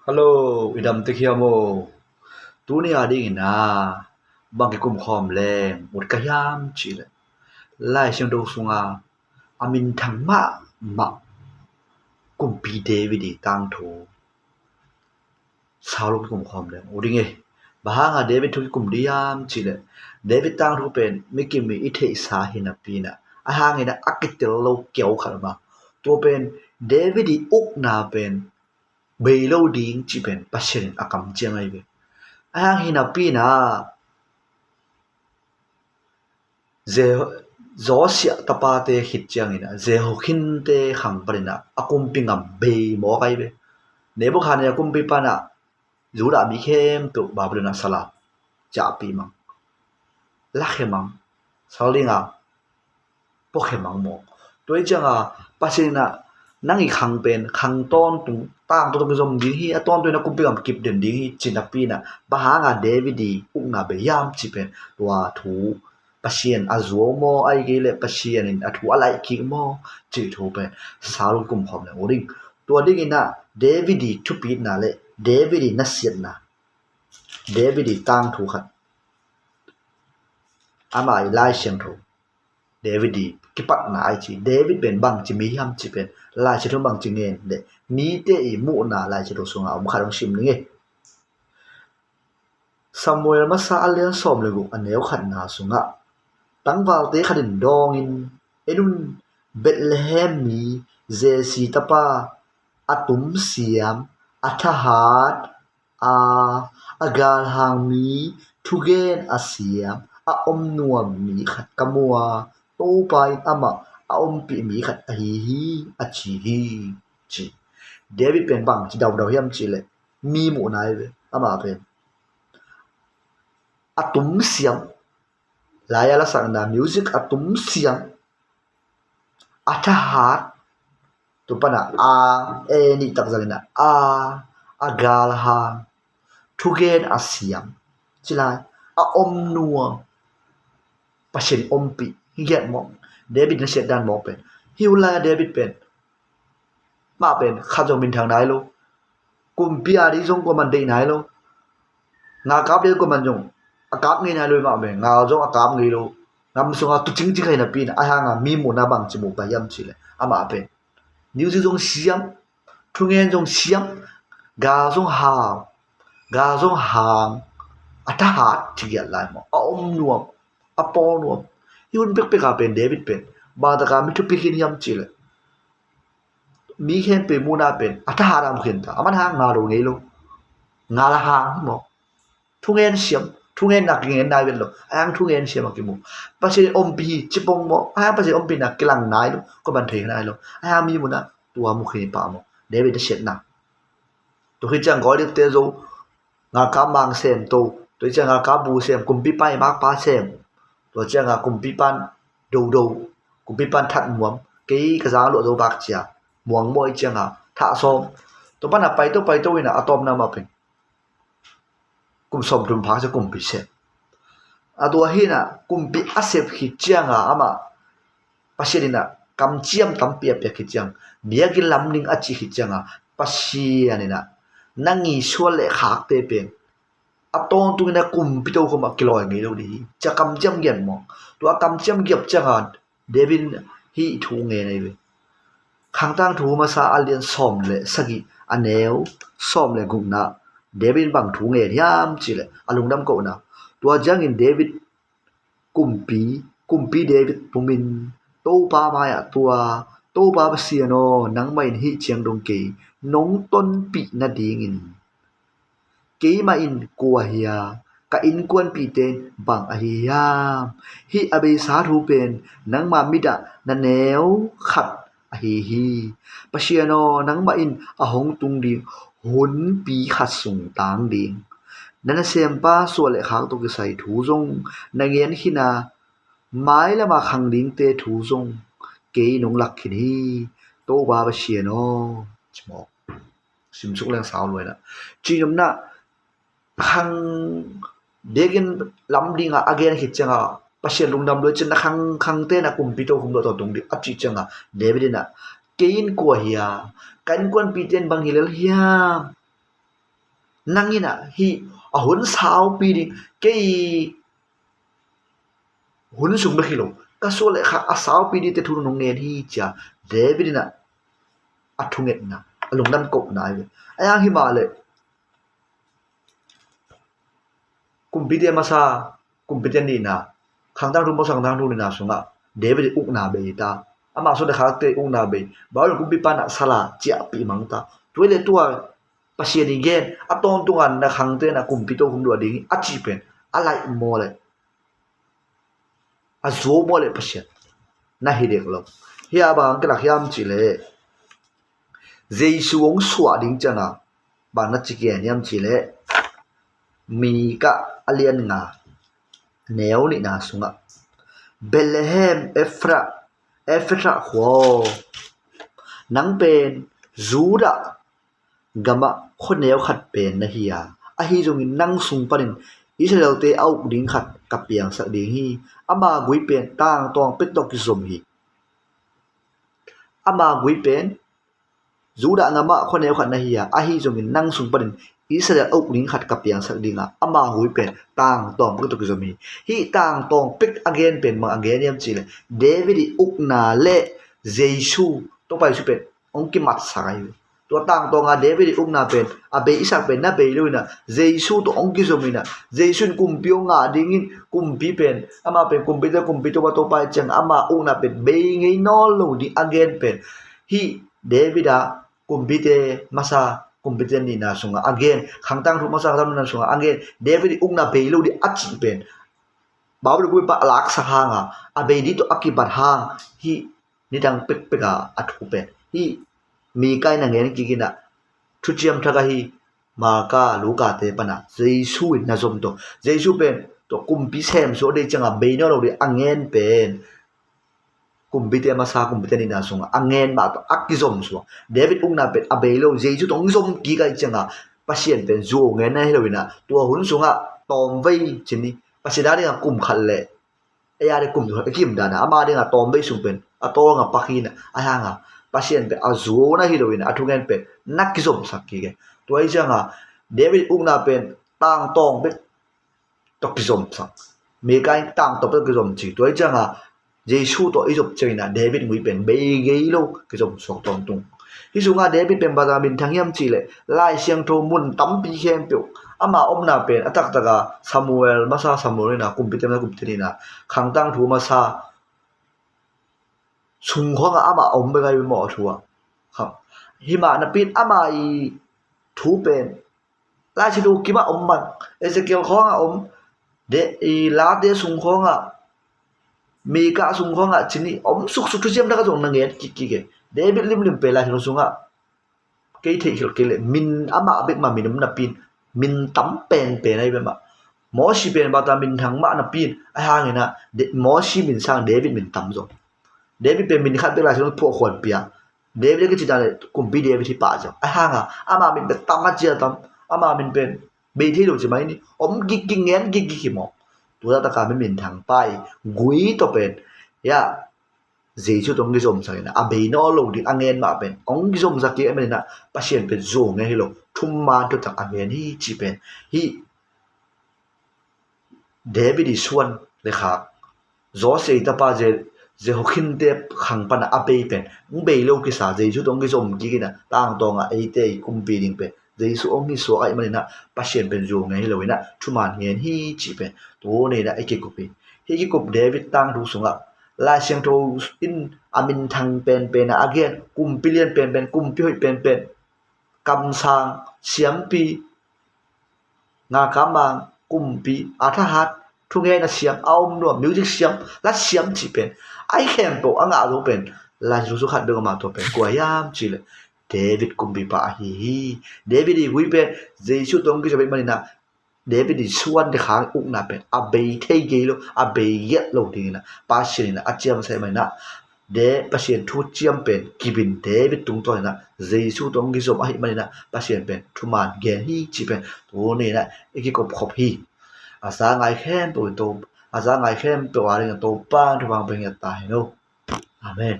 Hello, idam te khiamo. Tu ni adi na bang ki kum khom le một cái yam chi le. Lai sim do sunga amin thang ma kum pi David di tang tho. Sao lo kum khom le. Odi nge. Bah nga David thu ki kum di yam chi le. David tang tho pen mi ki mi ithe sa hina pi na. A ha nge na akitel lo keu khar ma. Tu pen David di uk na pen bei lo ding chi pen pasien akam chiang ai be. Ang hinapina ze zo sia tapate hit chiang ina ze ho khin te khang parina akum pingam be mo kai be nebo khane akum pi pana zura bi khem tu babrina sala cha pi mang la khemang salinga po khemang mo toi changa pasina nangi khang pen khang ton tung tang to to zom di hi aton to na kum pingam kip den di hi chinapina bahanga David di ungna be yam chi pen wa thu pasien azuo mo ai ge le pasien in athu alai ki mo chi thu pen salu kum khom le oring to ding ina David di thu pi na le David di na sian na David di tang thu khat ama ai lai siang thu David di kipat na ai chi David ben bang chi mi yam chi pen lai chi thu bang chi ngen de mi te i mu na lai chi thu sunga um kharong sim ni Samuel masa alian som le gu aneu khat na sunga tangwal te khadin dong in enun Bethlehem mi Jesi tapa atum siam athahat a agal hang mi thugen asiam a om nuam mi khat kamua to pai ama a om pi mi khat a hi a chi hi chi David pen bang chi dau hiam chi le mi mu nai ve ama pen atum siam laya la sang na music atum siam atahat tu pana a e ni tak zalina a agal ha thugen asiam chila a om nuwa pasien ompi higet mo David na set dan mo pen hiula David pen ma pen khajong min thang dai lo kumpi ari jong ko man dei nai lo nga kap de ko man jong akap ngai na lo ma be nga jong akap ngai lo ngam sunga tu ching chi khai na pin a ha nga mi mu na bang chi mu ba yam chi le ama pen niu ji jong siam thu ngen jong siam ga jong ha ga jong hang atahat chi ya lai mo a om nuam a po nuam yun pek pek a pen David pen ba da ka mi thu pikin yam chi le mi khen pe mu na pen atahat am khen ta aman ha nga ro ngai lo nga la ha mo thu ngen siam thu ngen nak ngen nai wen lo ang thu ngen siam ki mu pa se om pi chi pong mo a pa se om pi na kilang nai lo ko ban the nai lo a mi mu na tua mu khen pa mo David set na to khi chang gọi được te zo nga ka mang sem to to chang nga ka bu sem kum pi pai mak pa sem to chang nga kum pi pan do do kum pi pan that muam ke ka za lo zo bak chia muang moi chang nga tha som to pan na pai to ina atom na ma pen kum som dum phak se kum pi se a tua hi na kum pi asep hi chang nga ama pasirina kam chiam tam pia pia ki chang bia ki lam ning a chi hi chang nga pasianina nangi suale khak te pen aton tu na kum pi to ko ma kiloi ngi lo di cha kam jam gen mo to kam jam gyap changa David hi thu nge nei we khang tang thu ma sa alien som le sagi aneu som le gung na David bang thu nge yam chi le alung dam ko na to jang in David kumpi David pumin to pa ma ya tua to pa ba siano nang mai hi chiang dong ke nong ton pi na ding in ke ma in kwa hiya ka in kwan pi ten bang a hiya hi abe sa thu pen nang ma mida na neu khat a hi pasiano nang ma in a hong tung ding hun pi khat sung tang ding nana sem pa so le khang to ki sai thu jong nangen hina mai la ma khang ding te thu jong ke nong lak khin hi to ba ba siano chmo sim suk lang sao loi na chi nom na khang degen lam dinga again hit changa pasien lungdam lo chen na khang te na kum pi to hum lo to tung di achi changa David na kein ko hiya kan kwan pi ten bang hilal hiya nangina hi ahun sao pi ding ke hun sung ba khilo ka so le kha a sao pi di te thu nong nen hi cha David na athunget na alung nam ko na ayang hi ma le kumpite masa kumpite ni na khangdang ru mo sangdang ru ni na sunga David uk na be ta ama so de khakte uk na be ba lu kumpi pa na sala chia pi mang ta toile tua pasien igen aton tungan na khangte na kumpito hum do ding achi pen alai mo le azo mo le pasien na hidek lo hia bang ka hiam chi le Jesu ong swa ding changa ba na chi ke niam chi le mi ka alien nga neo ni na sunga Bethlehem Ephra ho nang pen Juda gama khoneo khat pen na hiya a hi jong nang sung panin Israel te au ding khat kapiang sa ding hi ama gui pen tang tong pek tok ki som hi ama gui pen Juda ngama khoneo khat na hiya a hi jong nang sung panin Israel au ding khat kapiang sa dinga ama gui pen tang tong pek tok ki som hi tang tong pek again pen ma again yam chile David uk na le Jesu to pai su pen ong ki mat saiตัวต่างตัวงาเดวิดอุ้มนาเป็นอาเบอิสักเป็นน่าเบยลุยนะเจซูตัวองกิจมีนะเจซูกุมพิวงาดิ่งินกุมพิเป็นอามาเป็นกุมพิตัวตัวไปจังอามาอุ้มนาเป็นเบยไงนอลูดิอเกนเป็นฮีเดวิดากุมพิเตมาซากุมพิเตนี่นาสุงอเกนขังตั้งทุกมาซาตั้งนาสุงอเกนเดวิดอุ้มนาเบยลุดิอัจฉิเป็นบ่าวดูกุยปะลักสักหางอาเบยดิตัวอักิบัดหางฮีนี่ดังเป็กเป็กอัดหูเป็นฮีมีใกล้นังเงินกิกินะทุจริมทักฮีมาก้าลูกาเตปนะเจซูอินะสมโตเจซูเป็นตัวกุมพิเศษโซเดจังอ่ะเบยนอเราเดอังเงินเป็นกุมพิเตมาซากุมพิเตนี่นาสงอ่ะอังเงินมาตัวอักกิสมสัวเดวิดอุ้งนาเป็นอเบยโลเจซูตองสมกิกายจังอ่ะปัสเซียนเป็นจูเงินนะเฮโรวินะตัวหุ่นสงอ่ะตอมไว้จินี่ปัสเซียนได้อ่ะกุมขันเลยไอ้ยาได้กุมตัวไอ้กิมดานะอามาได้อ่ะตอมไว้สุงเป็นอ่ะโตงอ่ะปักหินอ่ะไอ้ห่างอ่ะpasien pe azona heroine atungen pe nakizom sakki ge toi janga David ugna pen tang tong pe tokizom sak me kai tang to pe kizom chi toi janga Jesu to izop china David ngui pen be ge lo kizom sok tong tung hi sunga David pen bada bin thangyam chi le lai siang tho mun tam pi khem pe ama omna pen atak taka Samuel masa Samuel na kumpitem na kumtirina khangtang thu masa sung khong ama om be gai mo thua kham hima na pin ama I thu pen la chi du ki ma om man Ezekiel khong om de I la de sung khong mi ka sung khong chini om suk suk thu jem da ka jong na nge ki ge David lim pe la chi sung ke thei khil ke le min ama bek ma min na pin min tam pen pe nai be ma mo shi pen ba ta min thang ma na pin a ha nge na mo shi min sang David min tam zo Davidเป็นมินขัดเป็นอะไรที่ต้องพวกขวดเปีย David ก็จิตใจกลุ่มปี David ที่ป่าจ้ะไอ้ห่างอามาเป็นตั้มมาเจียตั้มอามาเป็นเบที่ดูใช่ไหมนี่อมกิงเงี้ยกิขี้หมอกตัวตะการไม่มินทางไปกุยตัวเป็นยาเจียวตรงกิจมสักนะอาเบนอลงดิอังเงินมาเป็นองกิจมสักกี่ไม่นะปัจเจียนเป็นโจงไงฮิโลทุ่มมาตัวจากอังเงินที่จีเป็นที่ David ส่วนเลยครับโจเซตาป้าเจฮกินเตปขังปนะอาเปย์เป็นงเบย์โลกิสาเจสุตองกิจมกินะต่างตองไอเตยกุมปีดิงเป็นเจสุองกิสวไอมันนะปัจเจียนเป็นโจงไงฮิโลนะทุ่มมาเงินที่จีเป็นตัวนี้นะไอเกกุปีที่กิกุบ David ตั้งดูสงะลายเชียงโตอินอามินทางเป็นอาเกนกุมปิเลียนเป็นกุมพิหอยเป็นกำสังเสียมปีงากำมังกุมปีอาทหัดทุกแห่งนะเสียมเอาหน่วมิวสิกเสียมและเสียมจีเป็นไอแคมโปอ่างอาลูเป็นลายสุขัดเดิมมาตัวเป็นกว่ายามจีเลยเดวิดกุมปีปะฮีเดวิดกุยเป็นเจสุตรงกิจเป็นมันนะเดวิดส่วนที่ข้างอุกนาเป็นอาเบย์เทเกโลอาเบย์เยอะโลดีนะปัจเจนนะอาเจียมใส่มันนะเดปัจเจนทุเจียมเป็นกิบินเดวิดตรงตัวนะเจสุตรงกิจมันมันนะปัจเจนเป็นทุมานเกนฮีจีเป็นตัวนี้นะไอ้กิกบขบฮีอาสาไงแค่ตัวอาสาไงแค่ตัวอะไรเงี้ยตัวป้านทุกวันเป็นอย่างตายโนอาเมน